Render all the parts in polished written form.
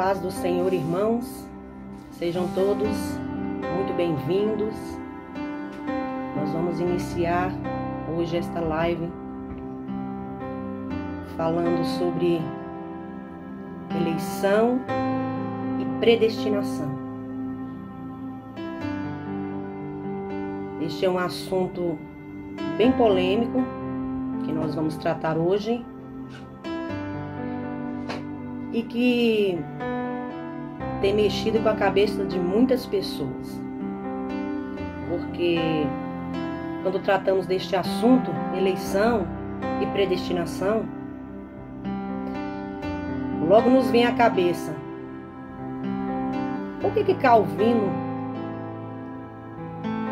paz do Senhor, irmãos. Sejam todos muito bem-vindos. Nós vamos iniciar hoje esta live falando sobre eleição e predestinação. Este é um assunto bem polêmico que nós vamos tratar hoje e que tem mexido com a cabeça de muitas pessoas, porque quando tratamos deste assunto, eleição e predestinação, logo nos vem à cabeça: por que Calvino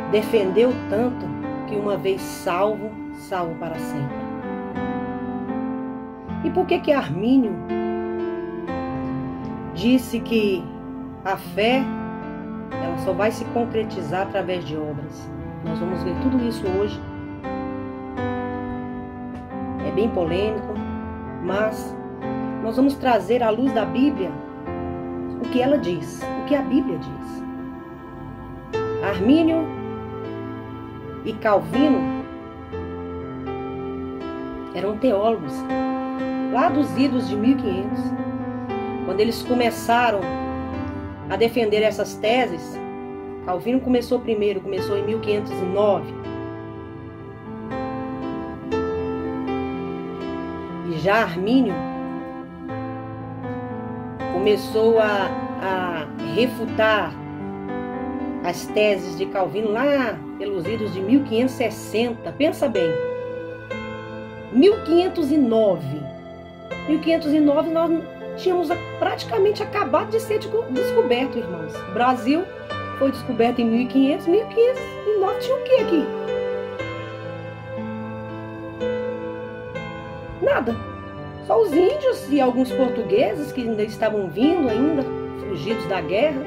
defendeu tanto que uma vez salvo, salvo para sempre? E por que Armínio disse que a fé ela só vai se concretizar através de obras? Nós vamos ver tudo isso hoje. É bem polêmico, mas nós vamos trazer à luz da Bíblia o que ela diz, o que a Bíblia diz. Armínio e Calvino eram teólogos lá dos idos de 1500. Quando eles começaram a defender essas teses, Calvino começou primeiro, começou em 1509. E já Armínio começou a refutar as teses de Calvino lá pelos idos de 1560. Pensa bem, 1509 nós tínhamos praticamente acabado de ser descoberto, irmãos. O Brasil foi descoberto em 1500. 1509 tinha o que aqui? Nada. Só os índios e alguns portugueses que ainda estavam vindo fugidos da guerra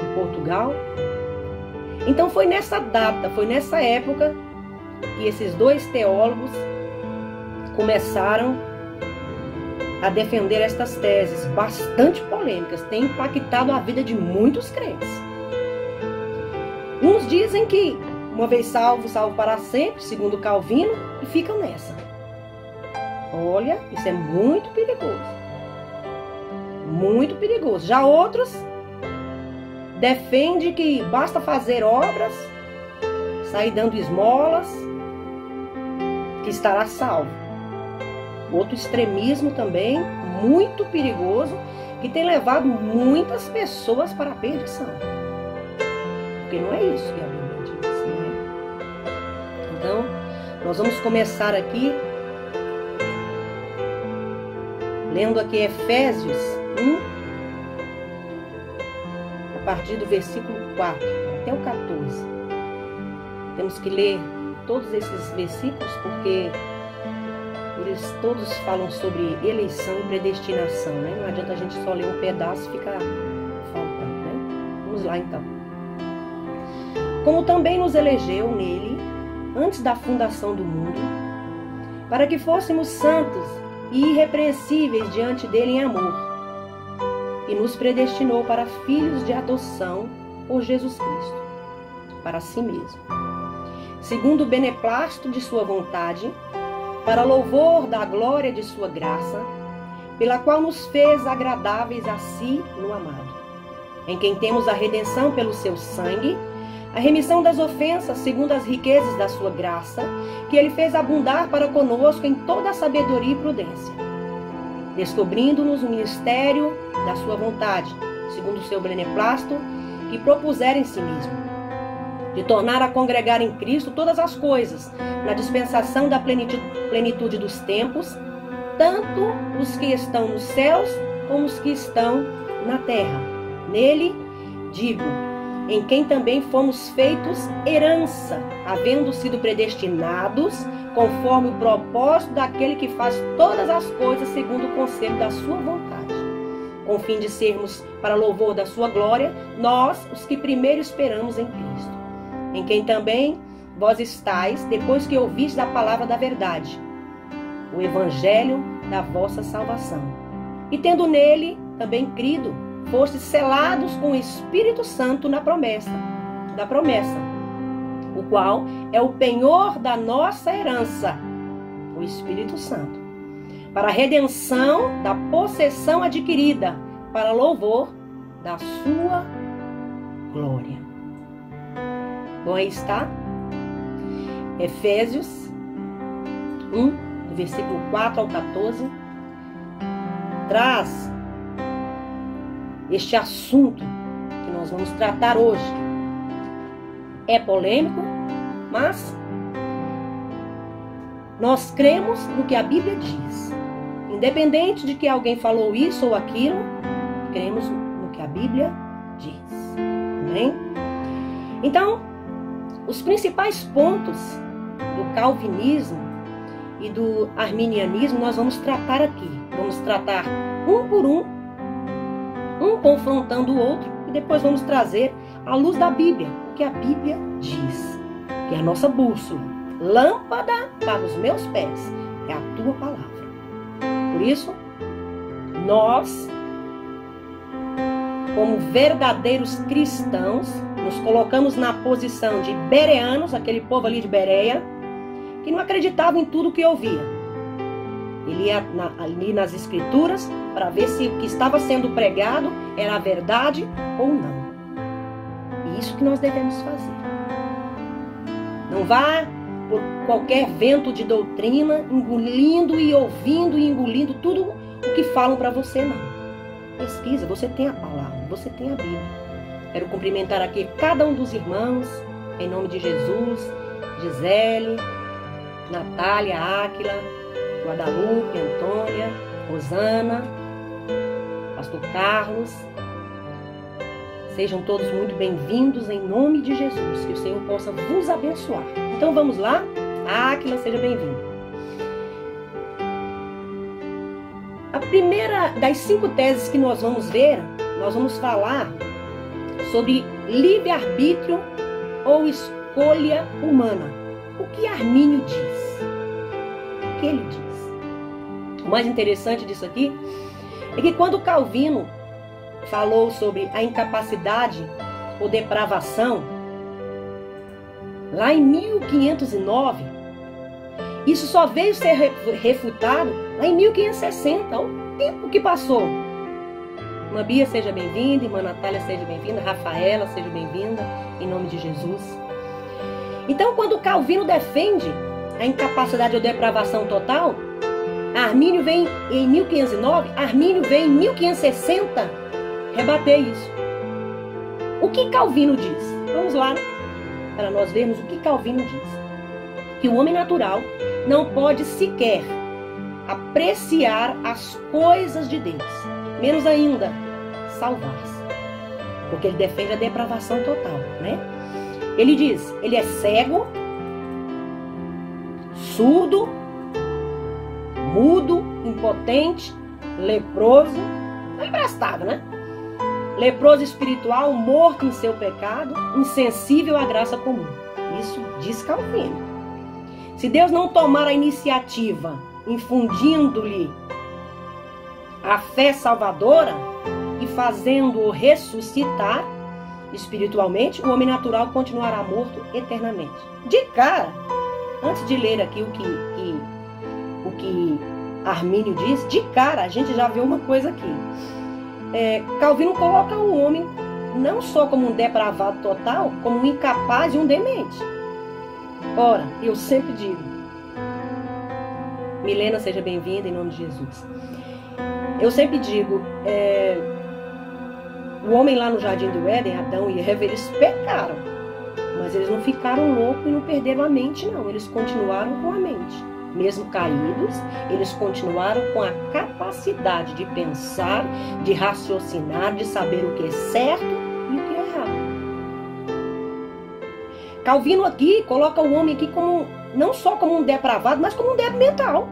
em Portugal. Então foi nessa data, foi nessa época que esses dois teólogos começaram a defender estas teses bastante polêmicas, tem impactado a vida de muitos crentes. Uns dizem que uma vez salvo, salvo para sempre, segundo Calvino, e ficam nessa. Olha, isso é muito perigoso. Muito perigoso. Já outros defendem que basta fazer obras, sair dando esmolas, que estará salvo. Outro extremismo também, muito perigoso, que tem levado muitas pessoas para a perdição. Porque não é isso que a Bíblia diz, não é? Então, nós vamos começar aqui, lendo aqui Efésios 1, a partir do versículo 4 até o 14. Temos que ler todos esses versículos porque eles todos falam sobre eleição e predestinação, né? Não adianta a gente só ler um pedaço e ficar faltando, né? Vamos lá então. Como também nos elegeu nele, antes da fundação do mundo, para que fôssemos santos e irrepreensíveis diante dele em amor, e nos predestinou para filhos de adoção por Jesus Cristo, para si mesmo, segundo o beneplácito de sua vontade, para louvor da glória de sua graça, pela qual nos fez agradáveis a si no amado, em quem temos a redenção pelo seu sangue, a remissão das ofensas segundo as riquezas da sua graça, que ele fez abundar para conosco em toda a sabedoria e prudência, descobrindo-nos o ministério da sua vontade, segundo o seu beneplácito, que propusera em si mesmo, de tornar a congregar em Cristo todas as coisas, na dispensação da plenitude dos tempos, tanto os que estão nos céus como os que estão na terra. Nele, digo, em quem também fomos feitos herança, havendo sido predestinados, conforme o propósito daquele que faz todas as coisas segundo o conselho da sua vontade, com o fim de sermos, para louvor da sua glória, nós, os que primeiro esperamos em Cristo, em quem também vós estáis, depois que ouvistes a palavra da verdade, o evangelho da vossa salvação. E tendo nele também crido, fostes selados com o Espírito Santo da promessa, o qual é o penhor da nossa herança, o Espírito Santo, para a redenção da possessão adquirida, para louvor da sua glória. Bom, aí está. Efésios 1, do versículo 4 ao 14, traz este assunto que nós vamos tratar hoje. É polêmico, mas nós cremos no que a Bíblia diz. Independente de que alguém falou isso ou aquilo, cremos no que a Bíblia diz. Amém? Então, os principais pontos do calvinismo e do arminianismo nós vamos tratar aqui. Vamos tratar um por um confrontando o outro, e depois vamos trazer à luz da Bíblia o que a Bíblia diz, que é a nossa bússola. Lâmpada para os meus pés é a tua palavra. Por isso, nós, como verdadeiros cristãos, nos colocamos na posição de bereanos, aquele povo ali de Bereia, que não acreditava em tudo que ouvia. Ele ia ali nas escrituras para ver se o que estava sendo pregado era a verdade ou não. E isso que nós devemos fazer. Não vá por qualquer vento de doutrina, engolindo e ouvindo e engolindo tudo o que falam para você, não. Pesquisa, você tem a palavra, você tem a Bíblia. Quero cumprimentar aqui cada um dos irmãos, em nome de Jesus, Gisele, Natália, Áquila, Guadalupe, Antônia, Rosana, Pastor Carlos. Sejam todos muito bem-vindos em nome de Jesus, que o Senhor possa vos abençoar. Então vamos lá? Áquila, seja bem-vindo. A primeira das 5 teses que nós vamos ver, nós vamos falar sobre livre-arbítrio ou escolha humana. O que Armínio diz? O que ele diz? O mais interessante disso aqui é que quando Calvino falou sobre a incapacidade ou depravação, lá em 1509, isso só veio ser refutado lá em 1560, o tempo que passou. Irmã Bia, seja bem-vinda, irmã Natália, seja bem-vinda, Rafaela, seja bem-vinda, em nome de Jesus. Então, quando Calvino defende a incapacidade ou depravação total, Armínio vem em 1509, Armínio vem em 1560 rebater isso. O que Calvino diz? Vamos lá, para nós vermos o que Calvino diz. Que o homem natural não pode sequer apreciar as coisas de Deus, menos ainda salvar-se, porque ele defende a depravação total, né? Ele diz, ele é cego, surdo, mudo, impotente, leproso, emprestado, né? Leproso espiritual, morto em seu pecado, insensível à graça comum. Isso diz Calvino. Se Deus não tomar a iniciativa, infundindo-lhe a fé salvadora e fazendo-o ressuscitar espiritualmente, o homem natural continuará morto eternamente. De cara, antes de ler aqui o que Armínio diz, de cara a gente já vê uma coisa aqui. Calvino coloca o homem não só como um depravado total, como um incapaz e um demente. Ora, eu sempre digo, Milena, seja bem-vinda em nome de Jesus. Eu sempre digo, o homem lá no Jardim do Éden, Adão e Eva, eles pecaram, mas eles não ficaram loucos e não perderam a mente, não. Eles continuaram com a mente. Mesmo caídos, eles continuaram com a capacidade de pensar, de raciocinar, de saber o que é certo e o que é errado. Calvino aqui coloca o homem aqui como, não só como um depravado, mas como um débil mental.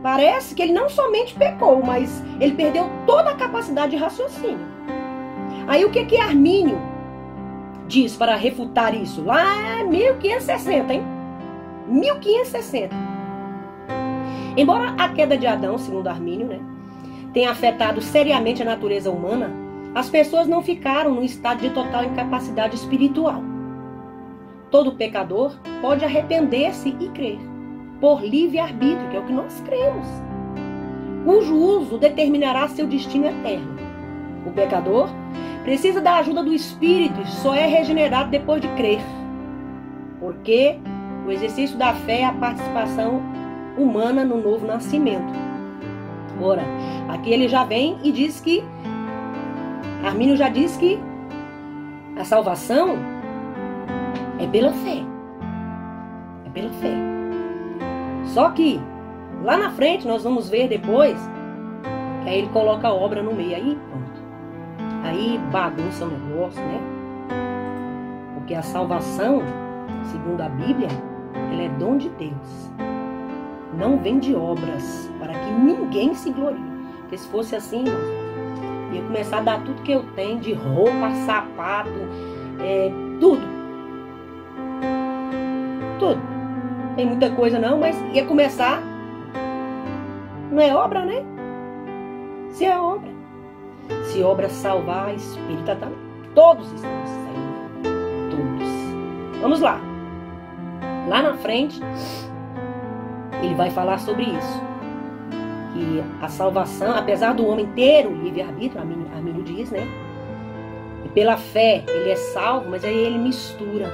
Parece que ele não somente pecou, mas ele perdeu toda a capacidade de raciocínio. Aí o que Armínio diz para refutar isso? Lá em 1560, hein? 1560. Embora a queda de Adão, segundo Armínio, né, tem afetado seriamente a natureza humana, as pessoas não ficaram num estado de total incapacidade espiritual. Todo pecador pode arrepender-se e crer, por livre-arbítrio, que é o que nós cremos, cujo uso determinará seu destino eterno. O pecador precisa da ajuda do Espírito e só é regenerado depois de crer, porque o exercício da fé é a participação humana no novo nascimento. Ora, aqui ele já vem e diz que, Armínio já diz que a salvação é pela fé. É pela fé. Só que, lá na frente, nós vamos ver depois, que aí ele coloca a obra no meio. Aí, pronto. Aí bagunça o negócio, né? Porque a salvação, segundo a Bíblia, ela é dom de Deus. Não vem de obras, para que ninguém se glorie. Porque se fosse assim, ia começar a dar tudo que eu tenho, de roupa, sapato, tudo. Tudo. Tem muita coisa não, mas ia começar. Não é obra, né? Se é obra. Se obra salvar, espírita tá. Todos estão saindo. Todos. Vamos lá. Lá na frente, ele vai falar sobre isso. Que a salvação, apesar do homem ter o livre-arbítrio, Armínio diz, né? E pela fé ele é salvo, mas aí ele mistura.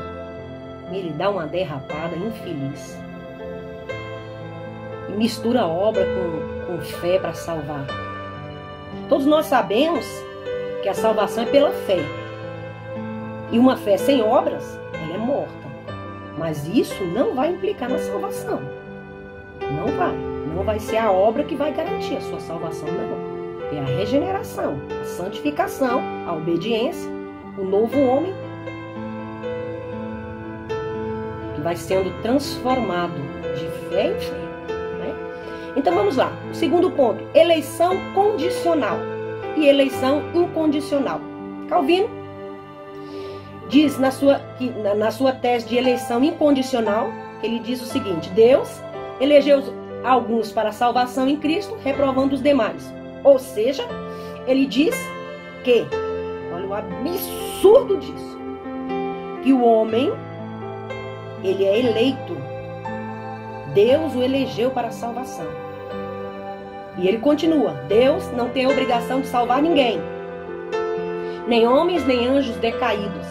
Ele dá uma derrapada infeliz. E mistura a obra com fé para salvar. Todos nós sabemos que a salvação é pela fé. E uma fé sem obras, ela é morta. Mas isso não vai implicar na salvação. Não vai. Não vai ser a obra que vai garantir a sua salvação, não. É a regeneração, a santificação, a obediência, o novo homem que vai sendo transformado de fé em fé. Né? Então vamos lá. O segundo ponto, eleição condicional e eleição incondicional. Calvino diz na sua tese de eleição incondicional, ele diz o seguinte: Deus elegeu alguns para a salvação em Cristo, reprovando os demais. Ou seja, ele diz que, olha o absurdo disso, que o homem, ele é eleito. Deus o elegeu para a salvação. E ele continua: Deus não tem a obrigação de salvar ninguém, nem homens, nem anjos decaídos.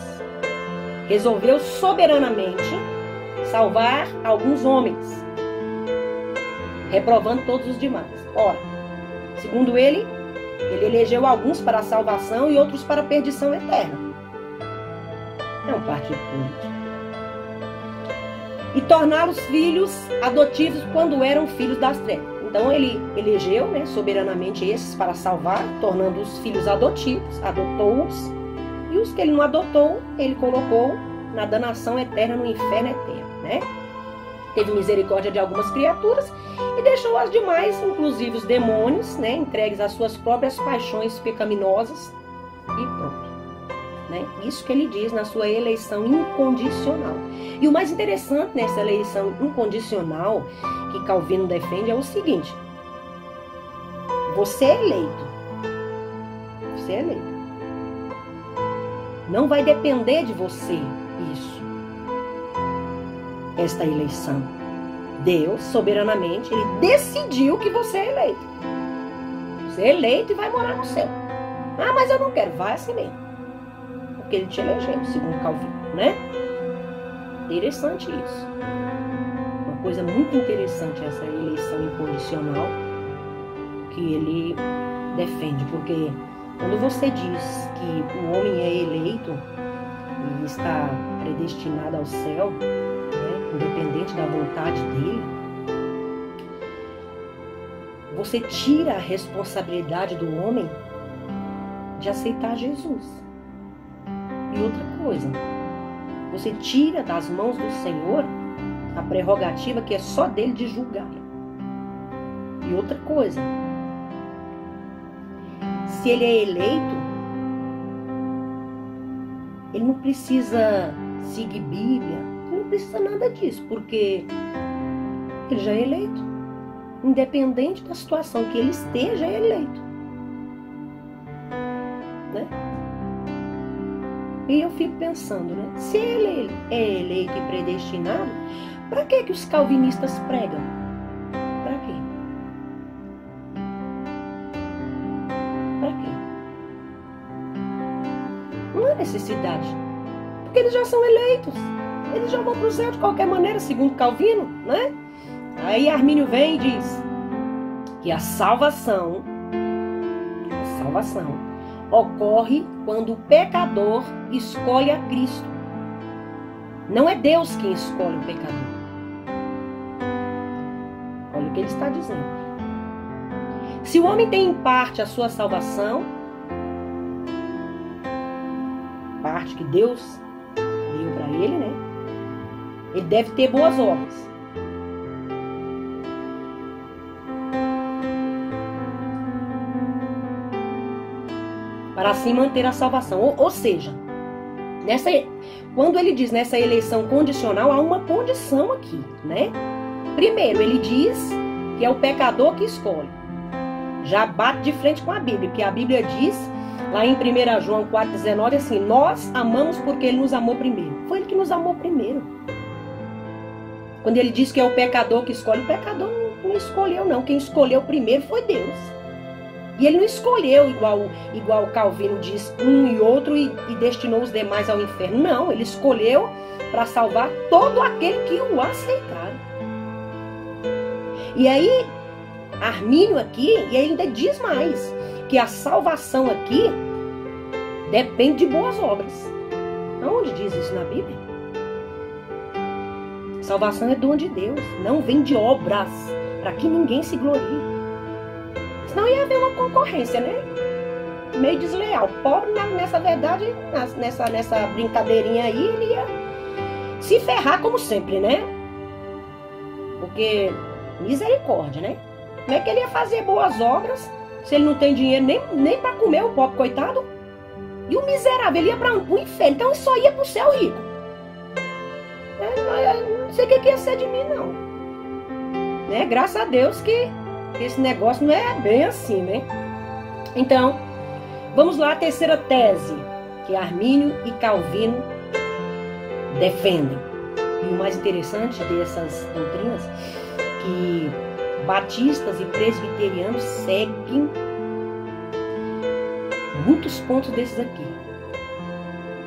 Resolveu soberanamente salvar alguns homens, reprovando todos os demais. Ora, segundo ele elegeu alguns para a salvação e outros para a perdição eterna. É um partido político. E torná-los filhos adotivos quando eram filhos das trevas. Então ele elegeu, né, soberanamente esses para salvar, tornando-os filhos adotivos, adotou-os, e os que ele não adotou, ele colocou na danação eterna, no inferno eterno, né? Teve misericórdia de algumas criaturas e deixou as demais, inclusive os demônios, né, entregues às suas próprias paixões pecaminosas e pronto. Né? Isso que ele diz na sua eleição incondicional. E o mais interessante nessa eleição incondicional que Calvino defende é o seguinte: você é eleito. Você é eleito. Não vai depender de você isso. Esta eleição. Deus, soberanamente, ele decidiu que você é eleito. Você é eleito e vai morar no céu. Ah, mas eu não quero. Vai assim mesmo. Porque ele te elegeu, segundo Calvino, né? Interessante isso. Uma coisa muito interessante essa eleição incondicional que ele defende. Porque quando você diz que o homem é eleito e está predestinado ao céu, independente da vontade dele, você tira a responsabilidade do homem de aceitar Jesus. E outra coisa, você tira das mãos do Senhor a prerrogativa que é só dele de julgar. E outra coisa, se ele é eleito, ele não precisa seguir Bíblia, não precisa nada disso, porque ele já é eleito. Independente da situação que ele esteja, é eleito. né? E eu fico pensando, né? Se ele é eleito e predestinado, para que os calvinistas pregam? Para quê? Para quê? Não há necessidade. Porque eles já são eleitos. Eles já vão para o céu de qualquer maneira, segundo Calvino, né? Aí Armínio vem e diz que a salvação ocorre quando o pecador escolhe a Cristo. Não é Deus quem escolhe o pecador. Olha o que ele está dizendo. Se o homem tem em parte a sua salvação, parte que Deus deu para ele, né? Ele deve ter boas obras. Para assim manter a salvação. Ou seja, quando ele diz nessa eleição condicional, há uma condição aqui, né? Primeiro, ele diz que é o pecador que escolhe. Já bate de frente com a Bíblia, porque a Bíblia diz, lá em 1 João 4,19, assim, nós amamos porque ele nos amou primeiro. Foi ele que nos amou primeiro. Quando ele diz que é o pecador que escolhe, o pecador não escolheu, não. Quem escolheu primeiro foi Deus. E ele não escolheu, igual Calvino diz, um e outro e destinou os demais ao inferno. Não, ele escolheu para salvar todo aquele que o aceitaram. E aí, Armínio aqui, e ainda diz mais, que a salvação aqui depende de boas obras. Aonde diz isso na Bíblia? Salvação é dom de Deus, não vem de obras, para que ninguém se glorie. Senão ia haver uma concorrência, né? Meio desleal. Pobre, nessa verdade, nessa brincadeirinha aí, ele ia se ferrar como sempre, né? Porque, misericórdia, né? Como é que ele ia fazer boas obras se ele não tem dinheiro nem para comer, o pobre coitado? E o miserável, ele ia para o inferno, então ele só ia para o céu rico. Eu não sei o que ia ser de mim, não. Né? Graças a Deus que esse negócio não é bem assim, né? Então, vamos lá, a terceira tese que Armínio e Calvino defendem. E o mais interessante dessas doutrinas, que batistas e presbiterianos seguem muitos pontos desses aqui,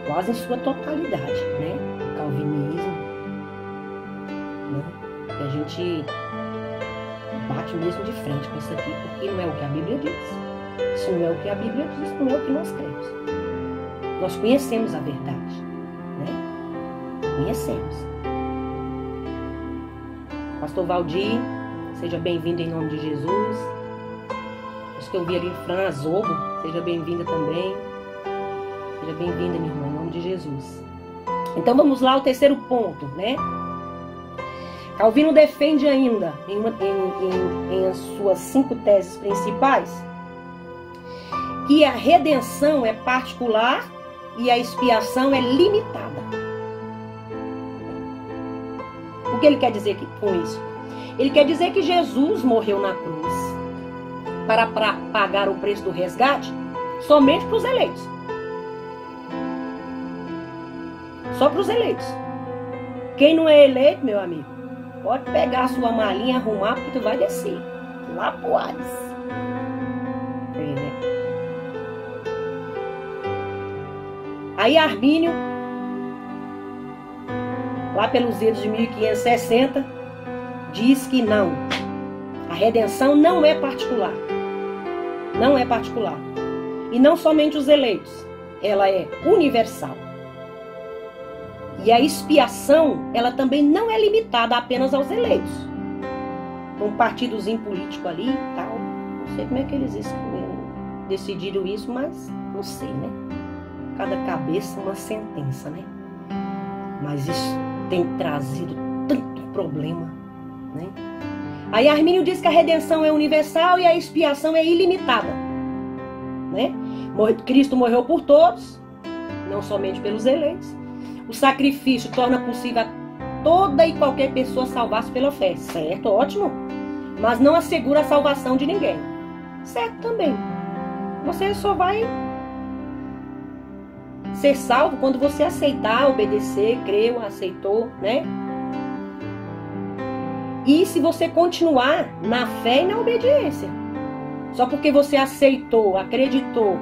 quase em sua totalidade, né? O calvinismo, né? Que a gente bate mesmo de frente com isso aqui, porque não é o que a Bíblia diz. Se não é o que a Bíblia diz, não é o que nós cremos. Nós conhecemos a verdade, né? Conhecemos. Pastor Valdir, seja bem-vindo em nome de Jesus. Acho que eu vi ali Fran Azobo, seja bem-vinda também. Seja bem-vinda, minha irmã, em nome de Jesus. Então vamos lá ao terceiro ponto, né? Calvino defende ainda, em as suas 5 teses principais, que a redenção é particular e a expiação é limitada. O que ele quer dizer com isso? Ele quer dizer que Jesus morreu na cruz para pagar o preço do resgate somente para os eleitos. Só para os eleitos. Quem não é eleito, meu amigo, pode pegar a sua malinha e arrumar, porque tu vai descer lá pro Hades. Aí Armínio, lá pelos idos de 1560, diz que não. A redenção não é particular. Não é particular. E não somente os eleitos. Ela é universal. E a expiação, ela também não é limitada apenas aos eleitos. Um partidozinho político ali e tal. Não sei como é que eles decidiram isso, mas não sei, né? Cada cabeça uma sentença, né? Mas isso tem trazido tanto problema, né? Aí Armínio diz que a redenção é universal e a expiação é ilimitada, né? Cristo morreu por todos, não somente pelos eleitos. O sacrifício torna possível a toda e qualquer pessoa salvar-se pela fé. Certo, ótimo. Mas não assegura a salvação de ninguém. Certo também. Você só vai ser salvo quando você aceitar, obedecer, creu, aceitou, né? E se você continuar na fé e na obediência. Só porque você aceitou, acreditou,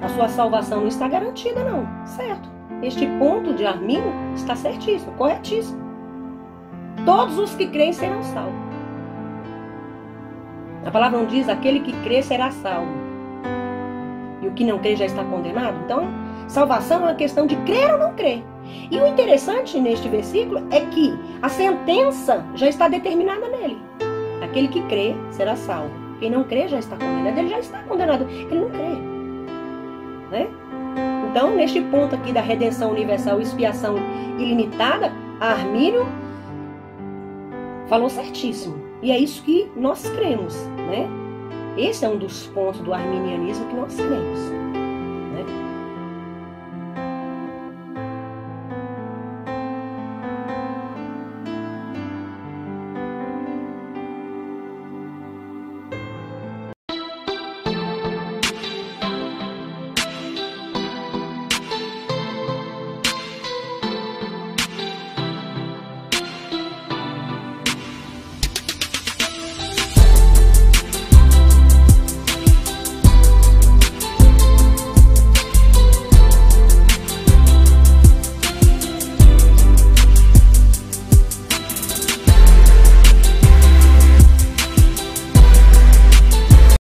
a sua salvação não está garantida, não. Certo? Este ponto de Armínio está certíssimo, corretíssimo. Todos os que creem serão salvos. A palavra não diz, aquele que crê será salvo. E o que não crê já está condenado? Então, salvação é uma questão de crer ou não crer. E o interessante neste versículo é que a sentença já está determinada nele. Aquele que crê será salvo. Quem não crê já está condenado. Ele já está condenado. Ele não crê. Né? Então, neste ponto aqui da redenção universal e expiação ilimitada, Armínio falou certíssimo. E é isso que nós cremos. Né? Esse é um dos pontos do arminianismo que nós cremos.